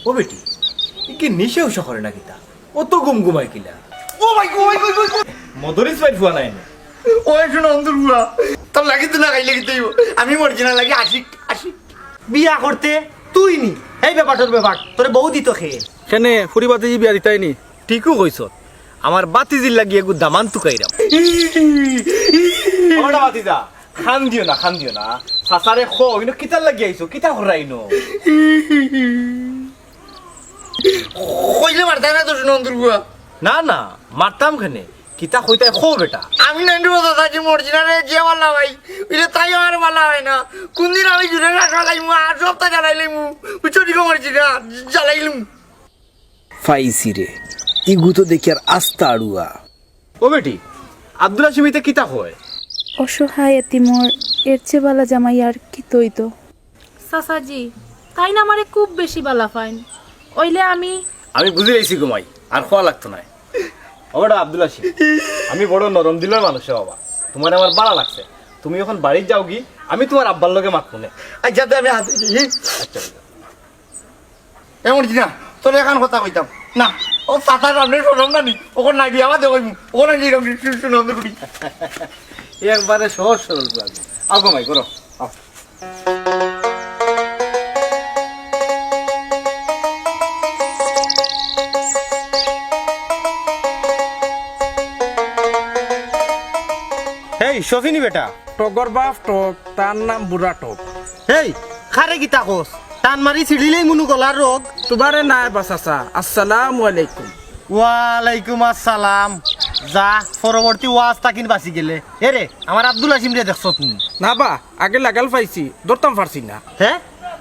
ও বেটি কি নিশেও শহরে না কিতা ও তো গুমগুমাই কিলা ও ভাই মদরিস ভাই ফুয়া নাই না ওই শুনো অন্তর বুয়া তোর লাগিতে না গাইলে গিতে আমি মরছি না লাগি আশিক আশিক বিয়া করতে তুই নি এই ব্যাপারটার ব্যাপার তোরে বউ দিত খেয়ে কেনে ফুরি বাতিজি বিয়া দিতাই নি ঠিকও কইছ আমার বাতিজির লাগিয়ে গু দামান তুকাইরাম ওটা বাতিজা খান দিও না সাসারে খো ইনো কিতার লাগি আইছো কিতা হরাইনো কইলে মারতে না তো শুনো অন্তর বুয়া না মারতাম খানে কিতা কইতাই খো বেটা আমি নাইন্টি বছর থাকি মরছি না রে যে বালা ভাই এটা তাই আমার বালা হয় না কোনদিন আমি জুড়ে রাখা লাইমু আর সপ্তাহ জ্বালাইলাইমু চুরি মরছি না জ্বালাইলাম ফাইসি রে ইগু তো দেখি আর আস্তা আড়ুয়া ও বেটি আব্দুল হাসিমিতে কিতা হয় অসহায় এতিমর এর চেয়ে বালা জামাই আর কি তৈতো চাচাজি তাই না আমারে খুব বেশি বালা ফাইন ওইলে আমি বুঝি লাইছি ঘুমাই আর খোয়া লাগতো না ওটা আব্দুল হাসিম আমি বড় নরম দিলের মানুষ বাবা তোমার আমার ভালো লাগছে তুমি এখন বাড়ি যাও কি আমি তোমার আব্বার লগে মাত শুনে আচ্ছা তো আমি হাতে এমনছি না তোর এখন কথা কইতাম না ও চাচার আপনি শোনাম না নি ওখানে নাই বিয়ে আমাদের কইমু ওখানে গিয়ে শুনো অন্তর করি একবারে সহজ সরল লাগবে আও ঘুমাই করো আও হেই শফিনি বেটা টগর বাপ টক তার নাম বুড়া টক হেই খারে গীতা কোস টান মারি ছিড়িলেই মনু গলার রোগ তোমারে নাই বাসাসা আসসালামু আলাইকুম ওয়ালাইকুম আসসালাম যা পরবর্তী ওয়াজ তাকিন বাঁচি গেলে এরে আমার আব্দুল হাসিম রে দেখছ তুমি না বা আগে লাগাল পাইছি ধরতাম পারছি না হ্যাঁ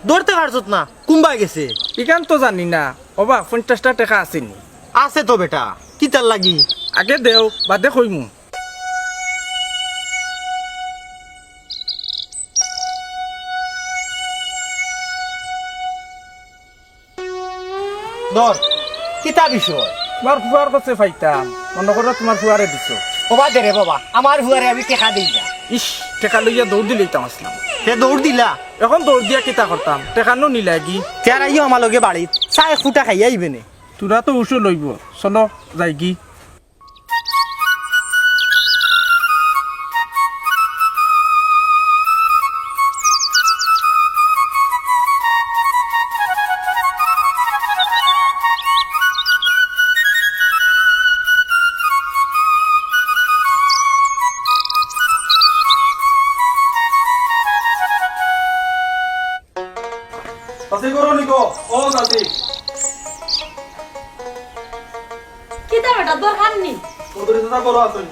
ধরতে পারছত না কুম্বাই গেছে ইকান তো জানি না অবা 50টা টাকা আসেনি আছে তো বেটা কি তার লাগি আগে দেও বাদে কইমু ধর কিতা বিষয় তোমার ফুয়ার কাছে পাইতাম মনে করো তোমার ফুয়ারে দিছো ওবা দে রে বাবা আমার হুয়ারে আমি টেকা দিই না ইস টেকা লইয়া দৌড় দিলেইতাম আসলাম সে দৌড় দিলা এখন দৌড় দিয়া কিতা করতাম টেকানো নিলাগি তেরা ইও আমার লগে বাড়িত চাই ফুটা খাইয়া আইবে নে তোরা তো উসু লইব চলো যাই কি সাথে করো নিকো ও সাথে কি তা বেটা দরকার নেই তোদের সাথে করো আসেন